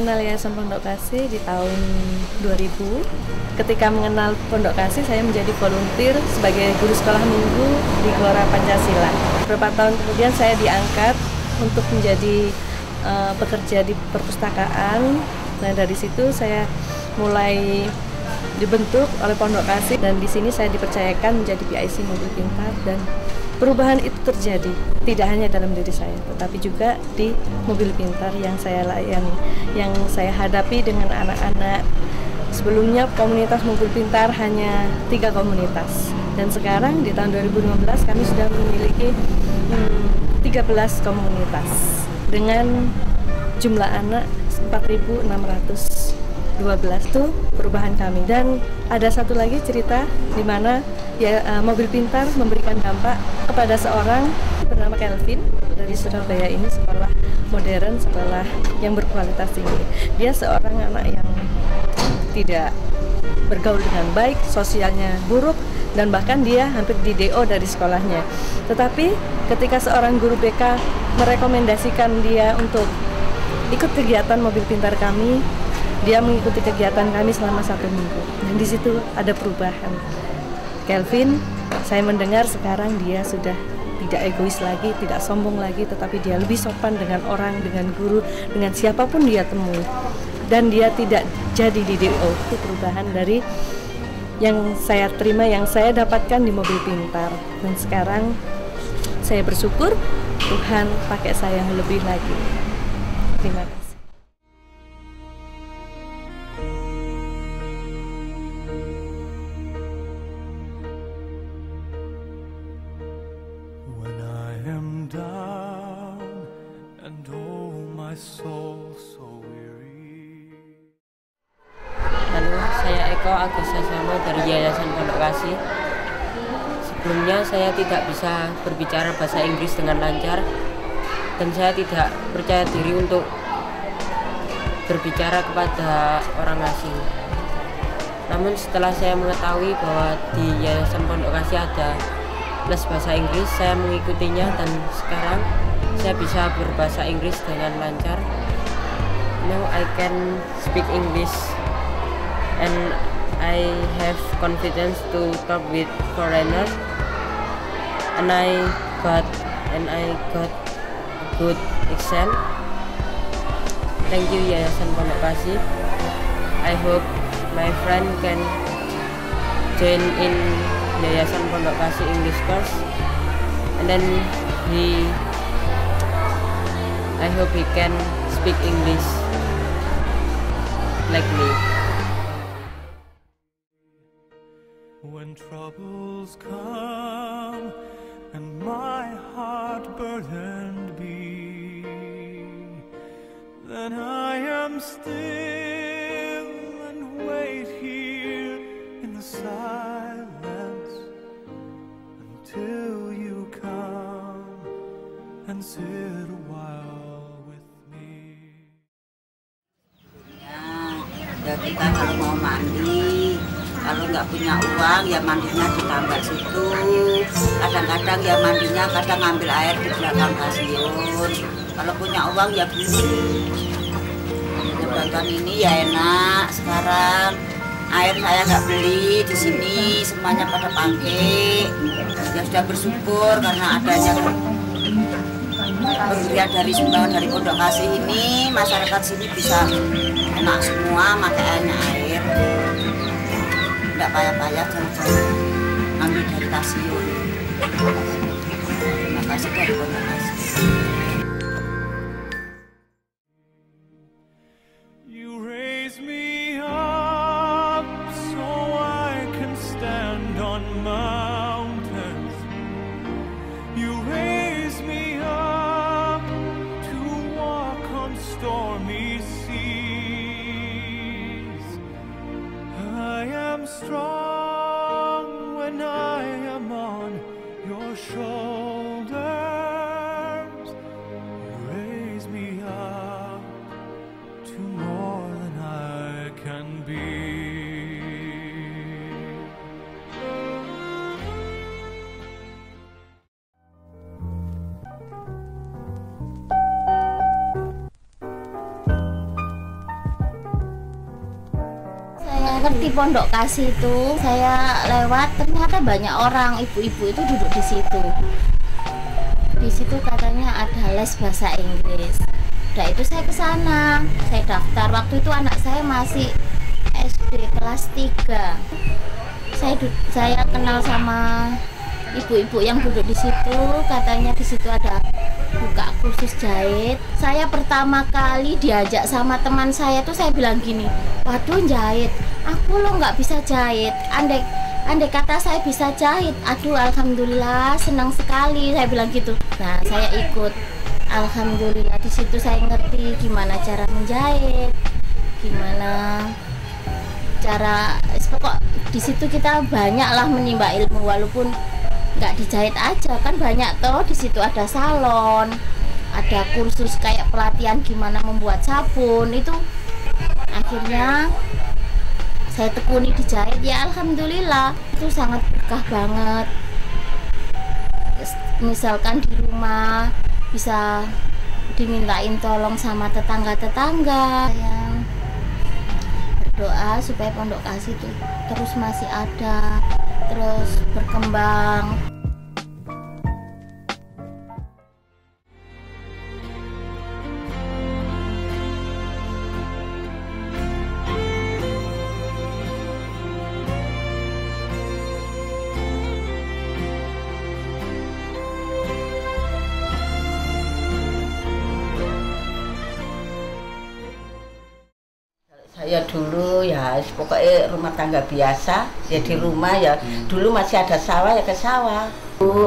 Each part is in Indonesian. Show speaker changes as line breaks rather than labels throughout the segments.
mengenal Yayasan Pondok Kasih di tahun 2000. Ketika mengenal Pondok Kasih, saya menjadi volunteer sebagai guru sekolah minggu di Gelora Pancasila. Beberapa tahun kemudian saya diangkat untuk menjadi bekerja di perpustakaan. Nah, dari situ saya mulai dibentuk oleh Pondok Kasih, dan di sini saya dipercayakan menjadi PIC Mobil Pintar, dan perubahan itu terjadi tidak hanya dalam diri saya, tetapi juga di Mobil Pintar yang saya layani, yang saya hadapi dengan anak-anak. Sebelumnya komunitas Mobil Pintar hanya 3 komunitas, dan sekarang di tahun 2015 kami sudah memiliki 13 komunitas dengan jumlah anak 4.612. Itu perubahan kami. Dan ada satu lagi cerita di mana Mobil Pintar memberikan dampak kepada seorang bernama Kelvin dari Surabaya. Ini sekolah modern, sekolah yang berkualitas tinggi. Dia seorang anak yang tidak bergaul dengan baik, sosialnya buruk, dan bahkan dia hampir di DO dari sekolahnya. Tetapi ketika seorang guru BK merekomendasikan dia untuk ikut kegiatan Mobil Pintar kami, dia mengikuti kegiatan kami selama 1 minggu. Dan di situ ada perubahan. Kelvin, saya mendengar sekarang dia sudah tidak egois lagi, tidak sombong lagi, tetapi dia lebih sopan dengan orang, dengan guru, dengan siapapun dia temui. Dan dia tidak jadi di DO. Itu perubahan dari yang saya terima, yang saya dapatkan di Mobil Pintar. Dan sekarang saya bersyukur Tuhan pakai saya lebih lagi. Terima kasih.
When I am down and oh my soul so weary.
Halo, saya Eko Agus Sasono dari Yayasan Pondok Kasih. Sebelumnya saya tidak bisa berbicara bahasa Inggris dengan lancar, dan saya tidak percaya diri untuk berbicara kepada orang asing. Namun setelah saya mengetahui bahwa di Yayasan Pondok Kasih ada les bahasa Inggris, saya mengikutinya, dan sekarang saya bisa berbahasa Inggris dengan lancar. Now I can speak English and I have confidence to talk with foreigners, and I got a good accent. Thank you Yayasan Pondok Kasih. I hope my friend can join in Yayasan Pondok Kasih English course, and then I hope he can speak English like me.
When troubles come and my heart burdened be, then I am still and wait here in the silence until you come and sit a while with me.
Ya kita kalau mau mandi, kalau nggak punya uang ya mandinya di tambak situ. Kadang-kadang ya mandinya kadang ngambil air di belakang stasiun. Kalau punya uang ya beli. Bantuan ini ya enak. Sekarang air saya nggak beli di sini, semuanya pada pakai. Ya sudah bersyukur karena adanya pemberian dari sumbangan dari Pondok Kasih ini, masyarakat sini bisa enak semua makanya air. Tidak payah-payah jalan-jalan ngambil dari stasiun. Terima kasih dari Pondok Kasih.
You raise me up so I can stand on mountains. You raise me up to walk on stormy seas. I am strong when I am on your shoulders. You raise me up to more than I can be.
ngerti Pondok Kasih itu, saya lewat ternyata banyak orang ibu-ibu itu duduk di situ. Di situ katanya ada les bahasa Inggris. Udah itu saya ke sana, saya daftar. Waktu itu anak saya masih SD kelas 3. Saya kenal sama ibu-ibu yang duduk di situ, katanya di situ ada buka kursus jahit. Saya pertama kali diajak sama teman saya tuh, saya bilang gini, waduh jahit, aku lo nggak bisa jahit. Andai kata saya bisa jahit, aduh alhamdulillah senang sekali, saya bilang gitu. Nah saya ikut, alhamdulillah di situ saya ngerti gimana cara menjahit, gimana cara, pokok di situ kita banyaklah menimba ilmu, walaupun nggak dijahit aja kan banyak toh. Di situ ada salon, ada kursus kayak pelatihan gimana membuat sabun. Itu akhirnya saya tekuni dijahit, ya alhamdulillah itu sangat berkah banget. Misalkan di rumah bisa dimintain tolong sama tetangga-tetangga yang berdoa supaya Pondok Kasih itu terus masih ada, terus berkembang.
Saya dulu ya pokoknya rumah tangga biasa, ya di rumah ya dulu masih ada sawah ya ke sawah.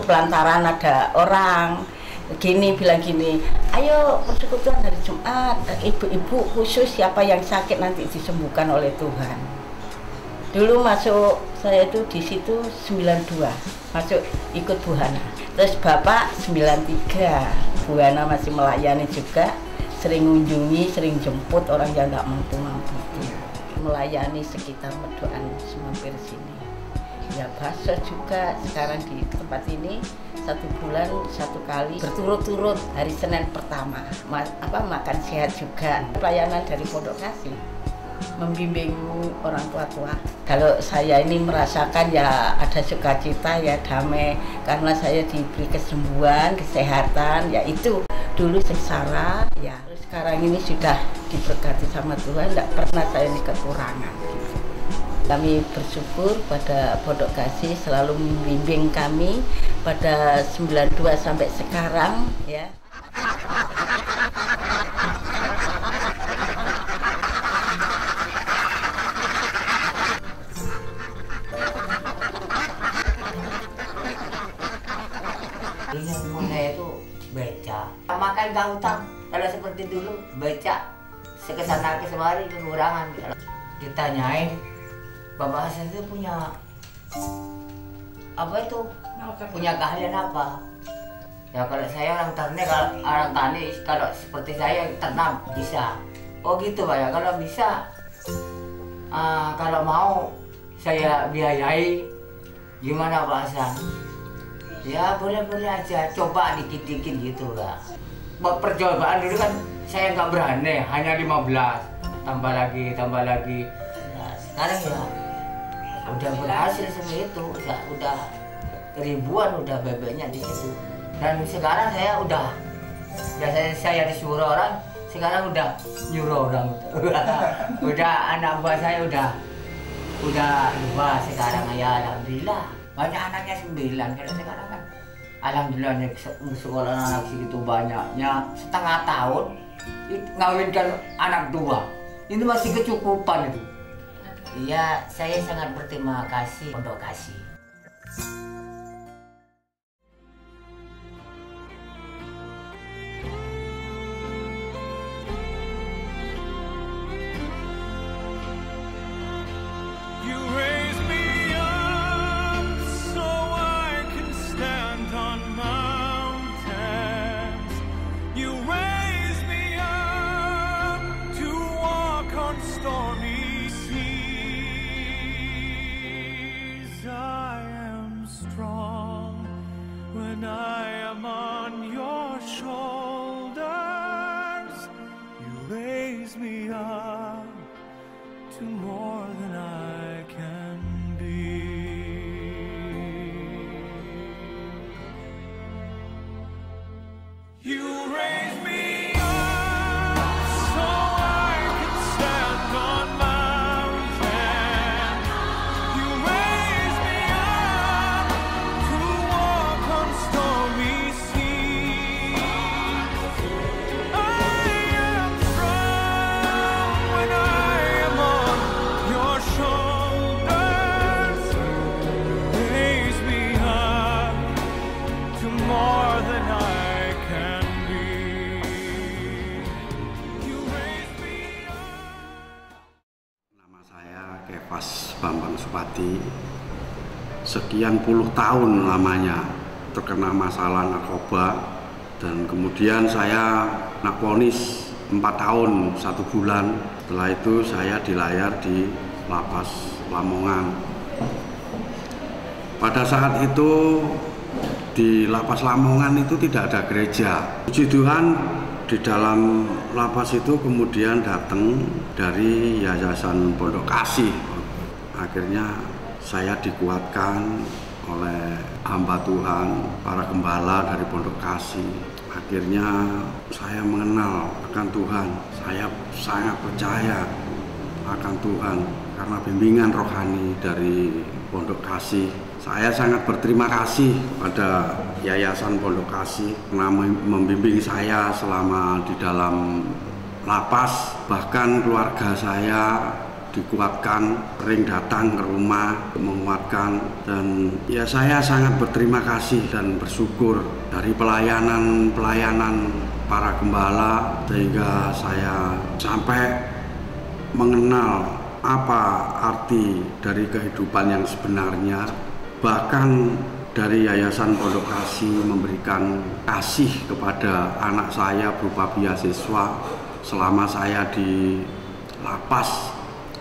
Pelantaran ada orang gini bilang gini, ayo persekutuan hari Jumat, ibu-ibu khusus siapa yang sakit nanti disembuhkan oleh Tuhan. Dulu masuk saya itu di situ 92, masuk ikut Bu Hana. Terus Bapak 93, Bu Hana masih melayani juga. Sering mengunjungi, sering jemput orang yang nggak mampu-mampu, melayani sekitar Medokan semampir sini. Ya bakso juga sekarang di tempat ini 1 bulan 1 kali berturut-turut hari Senin pertama. Makan sehat juga. Pelayanan dari Pondok Kasih membimbing orang tua-tua. Kalau saya ini merasakan ya ada sukacita, ya damai karena saya diberi kesembuhan, kesehatan, ya itu dulu sengsara ya. Sekarang ini sudah diberkati sama Tuhan, tidak pernah saya ini kekurangan. Kami bersyukur pada Pondok Kasih selalu membimbing kami pada 92 sampai sekarang ya.
Yang saya itu beca, makan gak utang. Kalau seperti dulu beca sekesana kesemari kekurangan. Kalau ditanyain Bapak Hasan itu punya apa itu? Punya keahlian apa? Ya kalau saya orang tani, kalau seperti saya tanam bisa. Oh gitu Pak ya, kalau bisa kalau mau saya biayai, gimana Pak Hasan? Ya boleh-boleh aja, coba dikit-dikit gitu lah. Percobaan dulu kan saya nggak berani, hanya 15, tambah lagi. Nah, sekarang ya udah berhasil seperti itu, ya, udah ribuan udah bebeknya di situ. Dan sekarang saya udah saya disuruh orang, sekarang udah nyuruh orang. Udah anak buah saya udah 2 sekarang ya, alhamdulillah. Banyak anaknya 9, kalau sekarang kan alhamdulillah sekolah anak segitu banyaknya, setengah tahun ngawinkan anak 2, ini masih kecukupan itu. Iya, saya sangat berterima kasih Pondok Kasih.
When I am on your shoulders, you raise me up to more than I
sekian puluh tahun lamanya terkena masalah narkoba, dan kemudian saya naponis 4 tahun 1 bulan. Setelah itu saya dilayar di Lapas Lamongan. Pada saat itu di Lapas Lamongan itu tidak ada gereja. Puji Tuhan, di dalam lapas itu kemudian datang dari Yayasan Pondok Kasih. Akhirnya saya dikuatkan oleh hamba Tuhan, para gembala dari Pondok Kasih. Akhirnya saya mengenal akan Tuhan. Saya sangat percaya akan Tuhan karena bimbingan rohani dari Pondok Kasih. Saya sangat berterima kasih pada Yayasan Pondok Kasih karena membimbing saya selama di dalam lapas. Bahkan keluarga saya dikuatkan, sering datang ke rumah menguatkan, dan ya saya sangat berterima kasih dan bersyukur dari pelayanan para gembala sehingga saya sampai mengenal apa arti dari kehidupan yang sebenarnya. Bahkan dari Yayasan Pondok Kasih memberikan kasih kepada anak saya berupa beasiswa selama saya di lapas.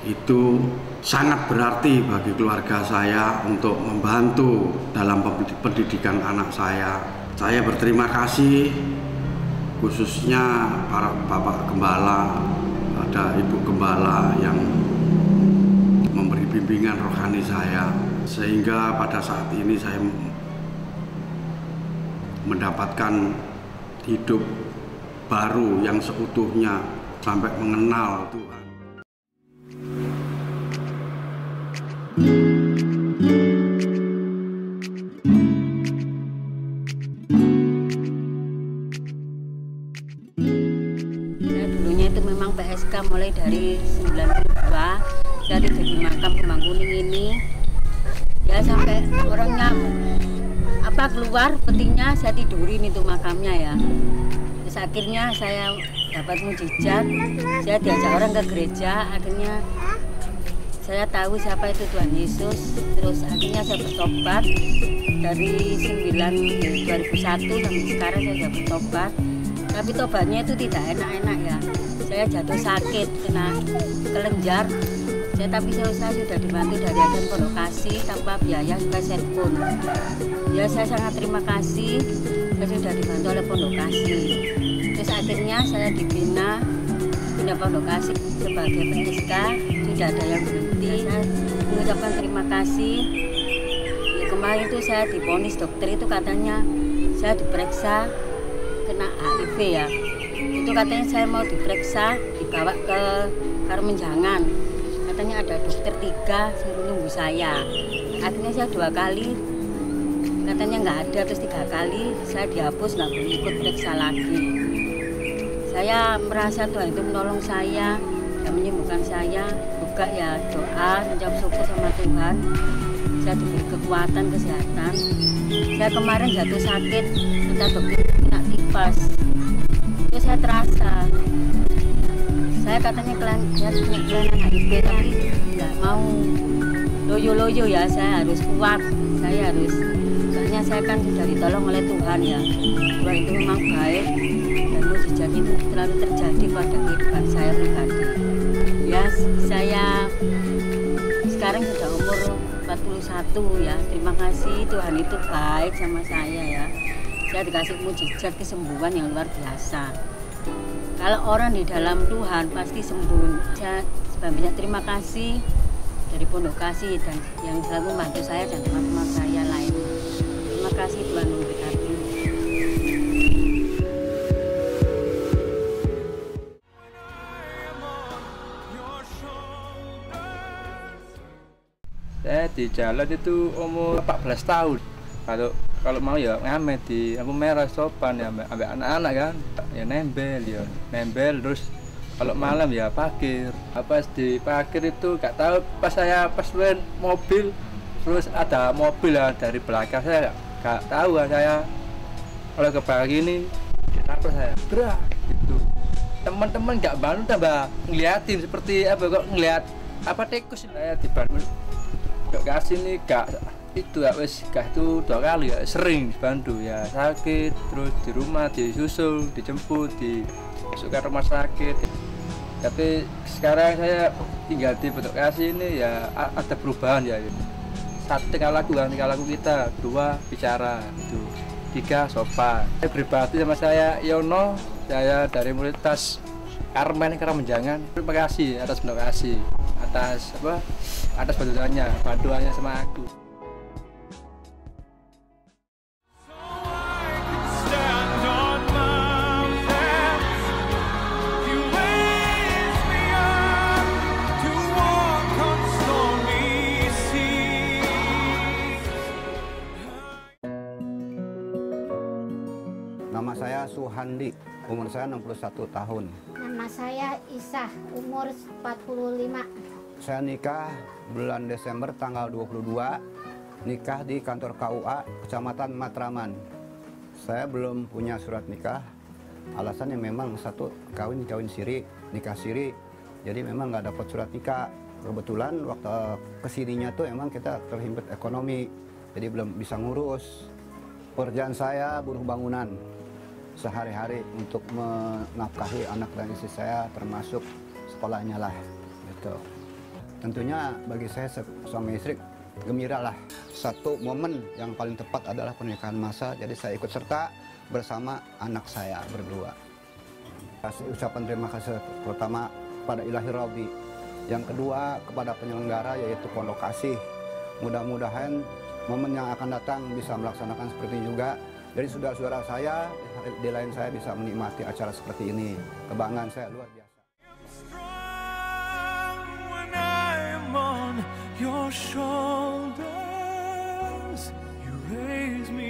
Itu sangat berarti bagi keluarga saya untuk membantu dalam pendidikan anak saya. Saya berterima kasih khususnya para bapak gembala, ada ibu gembala yang memberi bimbingan rohani saya, sehingga pada saat ini saya mendapatkan hidup baru yang seutuhnya sampai mengenal Tuhan.
Dulunya itu memang PSK mulai dari 92, jadi makam Kembang Kuning ini ya sampai orangnya keluar, pentingnya saya tidurin itu makamnya ya. Terus akhirnya saya dapat mujizat, saya diajak orang ke gereja, akhirnya saya tahu siapa itu Tuhan Yesus. Terus akhirnya saya bertobat dari 2001 sampai sekarang saya sudah bertobat. Tapi tobatnya itu tidak enak-enak ya. Saya jatuh sakit, kena kelenjar. Tapi saya sudah dibantu dari Yayasan Pondok Kasih tanpa biaya sepeserpun. Ya saya sangat terima kasih, saya sudah dibantu oleh Pondok Kasih. Terus akhirnya saya dibina Pondok Kasih sebagai PSK, tidak ada yang berhenti. Saya mengucapkan terima kasih. Ya, kemarin itu saya divonis dokter itu katanya saya diperiksa kena HIV ya. Itu katanya saya mau diperiksa, dibawa ke Karmenjangan. Katanya ada dokter 3 suruh nunggu saya. Akhirnya saya 2 kali, katanya nggak ada, terus 3 kali saya dihapus, nggak boleh ikut periksa lagi. Saya merasa Tuhan itu menolong saya dan menyembuhkan saya. Juga ya doa, menjawab syukur sama Tuhan. Saya diberi kekuatan, kesehatan. Saya kemarin jatuh sakit, kata dokter kena tipes. Itu saya terasa. Saya katanya kelainan HIV, tapi nggak mau loyo-loyo ya, saya harus kuat, saya harus, soalnya saya kan sudah ditolong oleh Tuhan ya. Tuhan itu memang baik dan mujizat itu selalu terjadi pada kehidupan saya pribadi. Ya, saya sekarang sudah umur 41 ya, terima kasih Tuhan itu baik sama saya ya. Saya dikasih mujizat kesembuhan yang luar biasa. Kalau orang di dalam Tuhan pasti sembuh. Saya sebanyak terima kasih dari Pondok Kasih dan yang selalu membantu saya dan teman-teman saya lain. Terima kasih Tuhan memberkati.
Saya di jalan itu umur 14 tahun. Kalau mau ya ngamen di lampu merah sopan ya ambek anak-anak kan, ya nembel terus kalau malam ya parkir. Pas di parkir itu gak tahu, pas main mobil terus ada mobil ya dari belakang, saya gak tahu saya kalau ke belakang ini ditabrak saya berat gitu. Teman-teman gak bantu, tambah ngeliatin seperti apa, kok ngeliat apa tikus. Saya dibantu Pondok Kasih ini gak itu ya wes gak itu 2 kali ya, sering dibantu ya, sakit terus di rumah disusul, dijemput, dimasukkan rumah sakit. Tapi sekarang saya tinggal di Pondok Kasih ini ya ada perubahan ya. 1 tingkah laku kita, 2 bicara, 3 sopan. Saya pribadi sama saya Yono, saya dari Universitas Karmen Menjangan. Terima kasih atas Pondok Kasih, atas bantuannya sama aku.
Nama saya Suhandi, umur saya 61 tahun.
Nama saya Isah, umur 45.
Saya nikah bulan Desember tanggal 22, nikah di kantor KUA Kecamatan Matraman. Saya belum punya surat nikah, alasannya memang satu kawin siri, nikah siri, jadi memang nggak dapat surat nikah. Kebetulan waktu kesininya tuh emang kita terhimpit ekonomi, jadi belum bisa ngurus. Pekerjaan saya buruh bangunan, sehari-hari untuk menafkahi anak dan istri saya, termasuk sekolahnya lah gitu. Tentunya bagi saya suami istri gembira lah. Satu momen yang paling tepat adalah pernikahan massa, jadi saya ikut serta bersama anak saya berdua. Ucapan terima kasih pertama pada Ilahi Rabbi, yang kedua kepada penyelenggara yaitu Pondok Kasih. Mudah-mudahan momen yang akan datang bisa melaksanakan seperti ini juga. Jadi saudara-saudara saya di lain saya bisa menikmati acara seperti ini. Kebanggaan saya luar biasa.
Your shoulders, you raise me